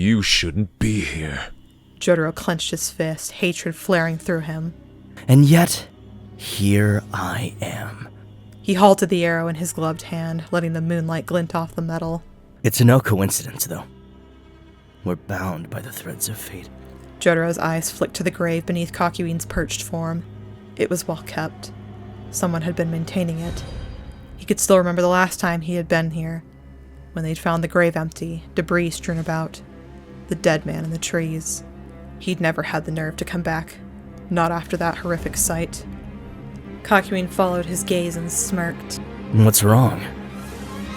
You shouldn't be here. Jotaro clenched his fist, hatred flaring through him. And yet, here I am. He halted the arrow in his gloved hand, letting the moonlight glint off the metal. It's no coincidence, though. We're bound by the threads of fate. Jotaro's eyes flicked to the grave beneath Kakyoin's perched form. It was well kept. Someone had been maintaining it. He could still remember the last time he had been here, when they'd found the grave empty, debris strewn about, the dead man in the trees. He'd never had the nerve to come back, not after that horrific sight. Kakyoin followed his gaze and smirked. What's wrong?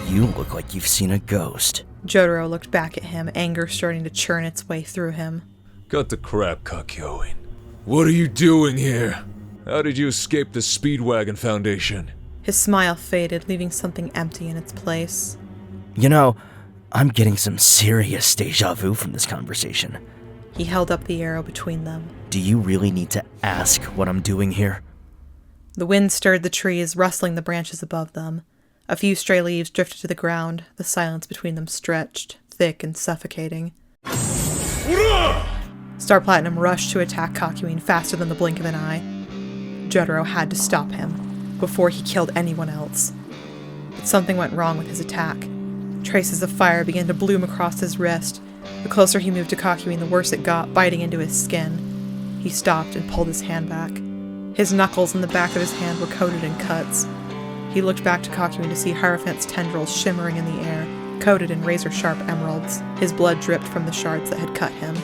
You look like you've seen a ghost. Jotaro looked back at him, anger starting to churn its way through him. Cut the crap, Kakyoin. What are you doing here? How did you escape the Speedwagon Foundation? His smile faded, leaving something empty in its place. You know, I'm getting some serious deja vu from this conversation. He held up the arrow between them. Do you really need to ask what I'm doing here? The wind stirred the trees, rustling the branches above them. A few stray leaves drifted to the ground, the silence between them stretched, thick and suffocating. Star Platinum rushed to attack Kakyoin faster than the blink of an eye. Jotaro had to stop him, before he killed anyone else. But something went wrong with his attack. Traces of fire began to bloom across his wrist. The closer he moved to Kakyoin, the worse it got, biting into his skin. He stopped and pulled his hand back. His knuckles and the back of his hand were coated in cuts. He looked back to Kakyoin to see Hierophant's tendrils shimmering in the air, coated in razor-sharp emeralds. His blood dripped from the shards that had cut him.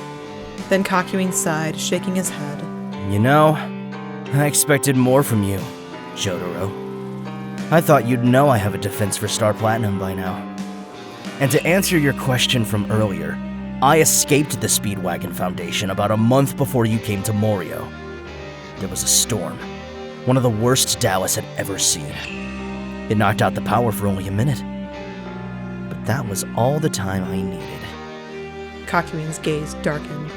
Then Kakyoin sighed, shaking his head. You know, I expected more from you, Jotaro. I thought you'd know I have a defense for Star Platinum by now. And to answer your question from earlier, I escaped the Speedwagon Foundation about a month before you came to Morio. There was a storm, one of the worst Dallas had ever seen. It knocked out the power for only a minute. But that was all the time I needed. Kakyoin's gaze darkened.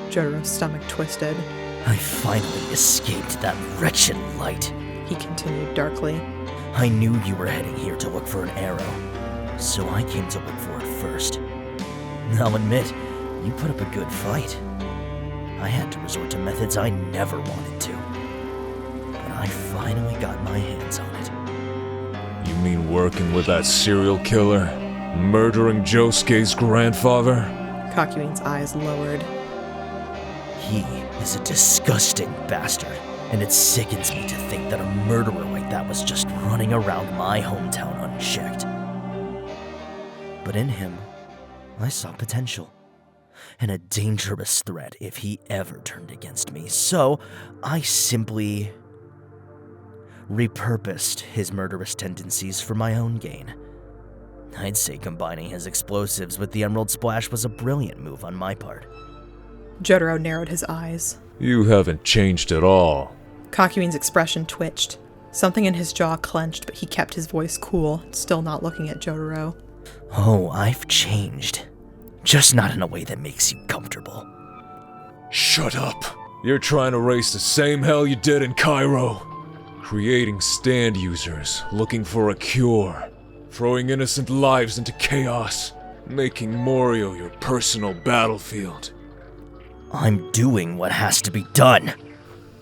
Jotaro's stomach twisted. I finally escaped that wretched light, He continued darkly. I knew you were heading here to look for an arrow, so I came to look for it first. I'll admit, you put up a good fight. I had to resort to methods I never wanted to. But I finally got my hands on it. You mean working with that serial killer? Murdering Josuke's grandfather? Kakyoin's eyes lowered. He is a disgusting bastard, and it sickens me to think that a murderer like that was just running around my hometown unchecked. But in him, I saw potential, and a dangerous threat if he ever turned against me, so I simply repurposed his murderous tendencies for my own gain. I'd say combining his explosives with the Emerald Splash was a brilliant move on my part. Jotaro narrowed his eyes. You haven't changed at all. Kakyoin's expression twitched. Something in his jaw clenched, but he kept his voice cool, still not looking at Jotaro. Oh, I've changed. Just not in a way that makes you comfortable. Shut up. You're trying to raise the same hell you did in Cairo. Creating stand users, looking for a cure. Throwing innocent lives into chaos. Making Morio your personal battlefield. I'm doing what has to be done.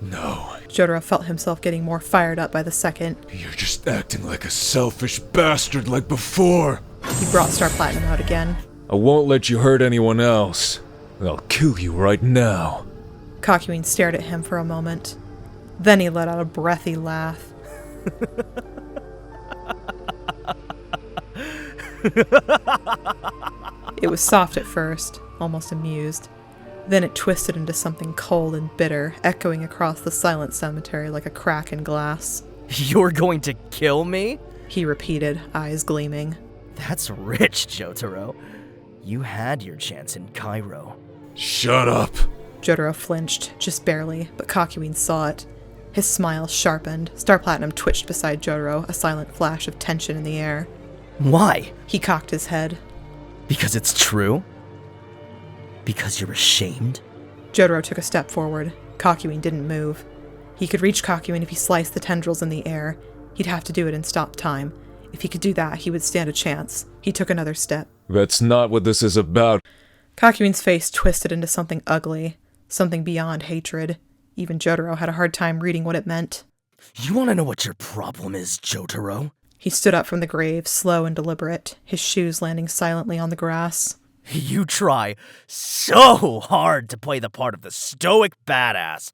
No. Jotaro felt himself getting more fired up by the second. You're just acting like a selfish bastard like before. He brought Star Platinum out again. I won't let you hurt anyone else. I'll kill you right now. Kakyoin stared at him for a moment. Then he let out a breathy laugh. It was soft at first, almost amused. Then it twisted into something cold and bitter, echoing across the silent cemetery like a crack in glass. You're going to kill me? He repeated, eyes gleaming. That's rich, Jotaro. You had your chance in Cairo. Shut up! Jotaro flinched, just barely, but Kakyoin saw it. His smile sharpened. Star Platinum twitched beside Jotaro, a silent flash of tension in the air. Why? He cocked his head. Because it's true? Because you're ashamed? Jotaro took a step forward. Kakyoin didn't move. He could reach Kakyoin if he sliced the tendrils in the air. He'd have to do it in stop time. If he could do that, he would stand a chance. He took another step. That's not what this is about. Kakyoin's face twisted into something ugly, something beyond hatred. Even Jotaro had a hard time reading what it meant. You want to know what your problem is, Jotaro? He stood up from the grave, slow and deliberate, his shoes landing silently on the grass. You try so hard to play the part of the stoic badass,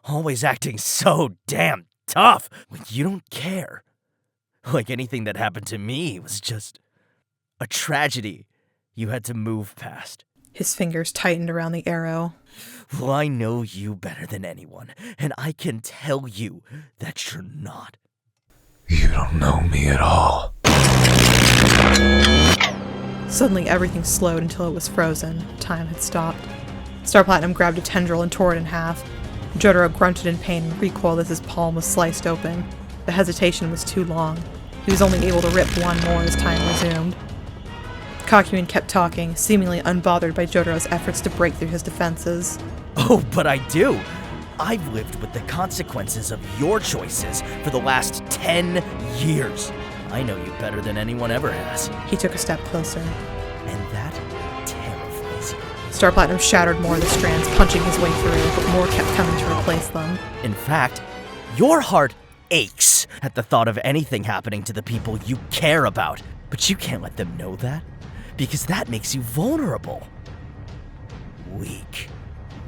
always acting so damn tough when you don't care. Like anything that happened to me was just a tragedy you had to move past. His fingers tightened around the arrow. Well, I know you better than anyone, and I can tell you that you're not. You don't know me at all. Suddenly everything slowed until it was frozen. Time had stopped. Star Platinum grabbed a tendril and tore it in half. Jotaro grunted in pain and recoiled as his palm was sliced open. The hesitation was too long. He was only able to rip one more as time resumed. Kakyoin kept talking, seemingly unbothered by Jotaro's efforts to break through his defenses. Oh, but I do. I've lived with the consequences of your choices for the last 10 years. I know you better than anyone ever has. He took a step closer. And that terrifies you. Star Platinum shattered more of the strands, punching his way through, but more kept coming to replace them. In fact, your heart aches at the thought of anything happening to the people you care about. But you can't let them know that, because that makes you vulnerable. Weak.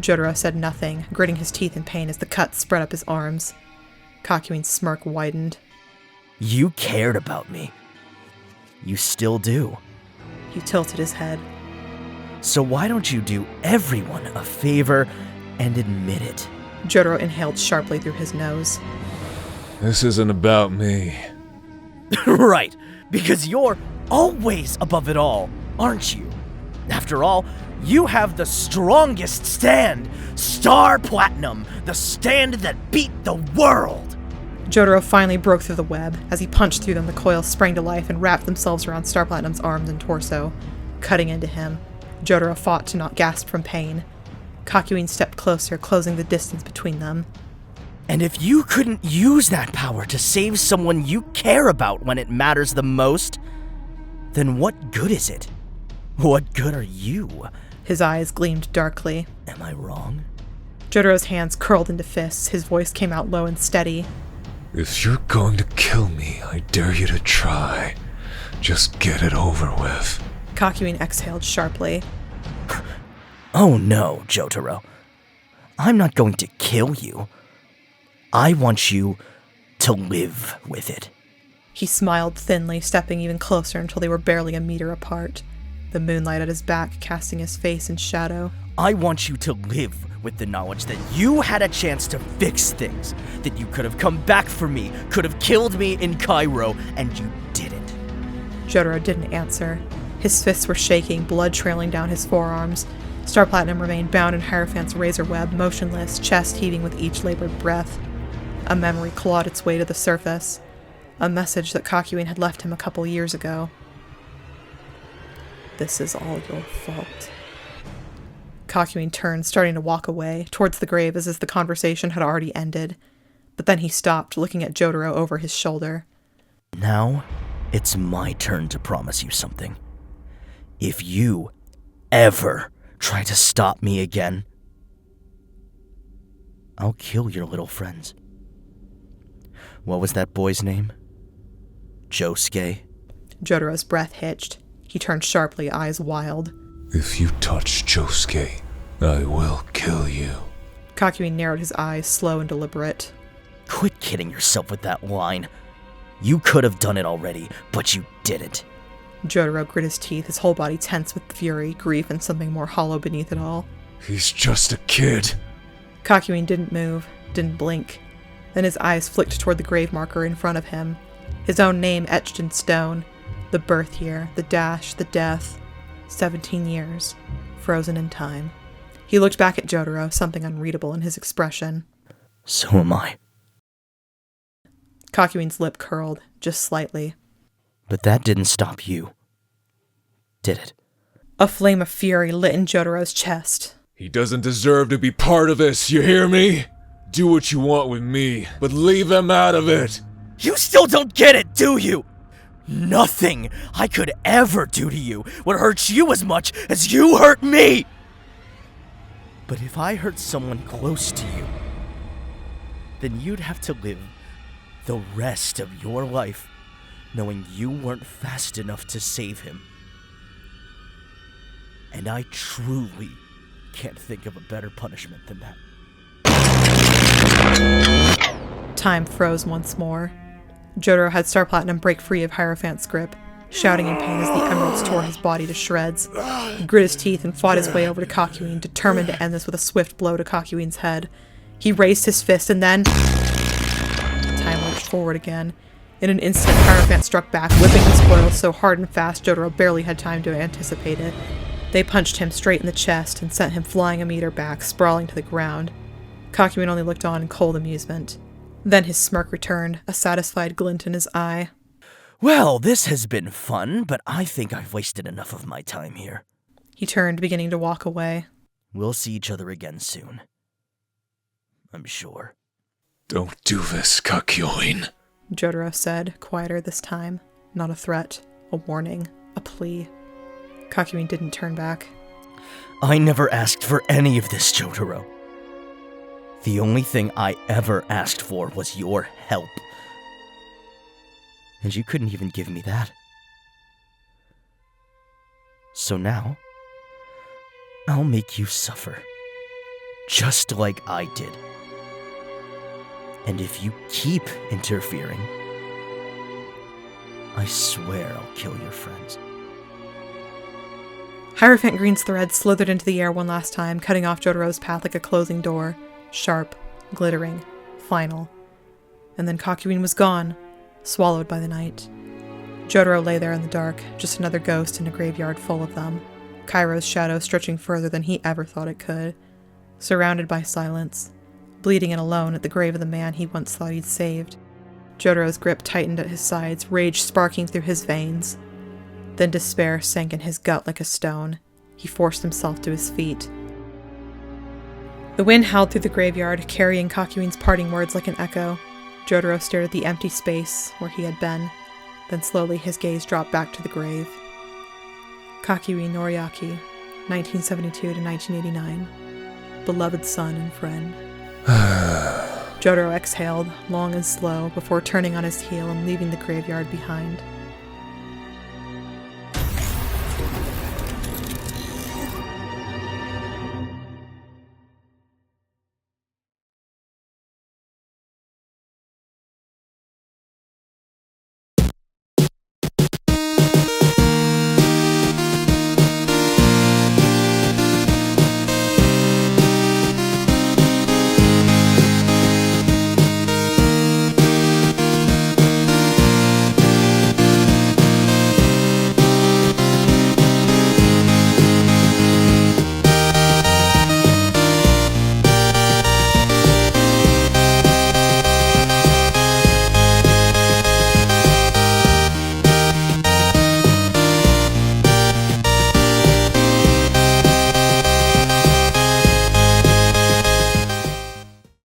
Jotaro said nothing, gritting his teeth in pain as the cut spread up his arms. Kakyoin's smirk widened. You cared about me. You still do. He tilted his head. So why don't you do everyone a favor and admit it? Jotaro inhaled sharply through his nose. This isn't about me. Right, because you're always above it all, aren't you? After all, you have the strongest stand, Star Platinum, the stand that beat the world. Jotaro finally broke through the web. As he punched through them, the coils sprang to life and wrapped themselves around Star Platinum's arms and torso, cutting into him. Jotaro fought to not gasp from pain. Kakyoin stepped closer, closing the distance between them. And if you couldn't use that power to save someone you care about when it matters the most, then what good is it? What good are you? His eyes gleamed darkly. Am I wrong? Jotaro's hands curled into fists. His voice came out low and steady. If you're going to kill me, I dare you to try. Just get it over with. Kakyoin exhaled sharply. Oh no, Jotaro. I'm not going to kill you. I want you to live with it. He smiled thinly, stepping even closer until they were barely a meter apart. The moonlight at his back casting his face in shadow. I want you to live with the knowledge that you had a chance to fix things, that you could have come back for me, could have killed me in Cairo, and you didn't. Jotaro didn't answer. His fists were shaking, blood trailing down his forearms. Star Platinum remained bound in Hierophant's razor web, motionless, chest heaving with each labored breath. A memory clawed its way to the surface. A message that Kakyoin had left him a couple years ago. This is all your fault. Kakyoin turned, starting to walk away, towards the grave as if the conversation had already ended. But then he stopped, looking at Jotaro over his shoulder. Now, it's my turn to promise you something. If you ever try to stop me again, I'll kill your little friends. What was that boy's name? Josuke? Jotaro's breath hitched. He turned sharply, eyes wild. If you touch Josuke, I will kill you. Kakyoin narrowed his eyes, slow and deliberate. Quit kidding yourself with that line. You could have done it already, but you didn't. Jotaro grit his teeth, his whole body tense with fury, grief, and something more hollow beneath it all. He's just a kid. Kakyoin didn't move, didn't blink. Then his eyes flicked toward the grave marker in front of him. His own name etched in stone. The birth year, the dash, the death. 17 years. Frozen in time. He looked back at Jotaro, something unreadable in his expression. So am I. Kakyoin's lip curled, just slightly. But that didn't stop you, did it? A flame of fury lit in Jotaro's chest. He doesn't deserve to be part of this, you hear me? Do what you want with me, but leave them out of it. You still don't get it, do you? Nothing I could ever do to you would hurt you as much as you hurt me! But if I hurt someone close to you, then you'd have to live the rest of your life knowing you weren't fast enough to save him. And I truly can't think of a better punishment than that. Time froze once more. Jotaro had Star Platinum break free of Hierophant's grip, shouting in pain as the emeralds tore his body to shreds. He grit his teeth and fought his way over to Kakyoin, determined to end this with a swift blow to Kakyoin's head. He raised his fist and then... Time lurched forward again. In an instant, Hierophant struck back, whipping his foils so hard and fast Jotaro barely had time to anticipate it. They punched him straight in the chest and sent him flying a meter back, sprawling to the ground. Kakyoin only looked on in cold amusement. Then his smirk returned, a satisfied glint in his eye. Well, this has been fun, but I think I've wasted enough of my time here. He turned, beginning to walk away. We'll see each other again soon. I'm sure. Don't do this, Kakyoin. Jotaro said, quieter this time. Not a threat, a warning, a plea. Kakyoin didn't turn back. I never asked for any of this, Jotaro. The only thing I ever asked for was your help. And you couldn't even give me that. So now, I'll make you suffer. Just like I did. And if you keep interfering, I swear I'll kill your friends. Hierophant Green's thread slithered into the air one last time, cutting off Jotaro's path like a closing door. Sharp, glittering, final. And then Kakyoin was gone, swallowed by the night. Jotaro lay there in the dark, just another ghost in a graveyard full of them. Kairo's shadow stretching further than he ever thought it could. Surrounded by silence, bleeding and alone at the grave of the man he once thought he'd saved. Jotaro's grip tightened at his sides, rage sparking through his veins. Then despair sank in his gut like a stone. He forced himself to his feet. The wind howled through the graveyard, carrying Kakyoin's parting words like an echo. Jotaro stared at the empty space where he had been. Then slowly his gaze dropped back to the grave. Kakyoin Noriaki, 1972 to 1989. Beloved son and friend. Jotaro exhaled, long and slow, before turning on his heel and leaving the graveyard behind.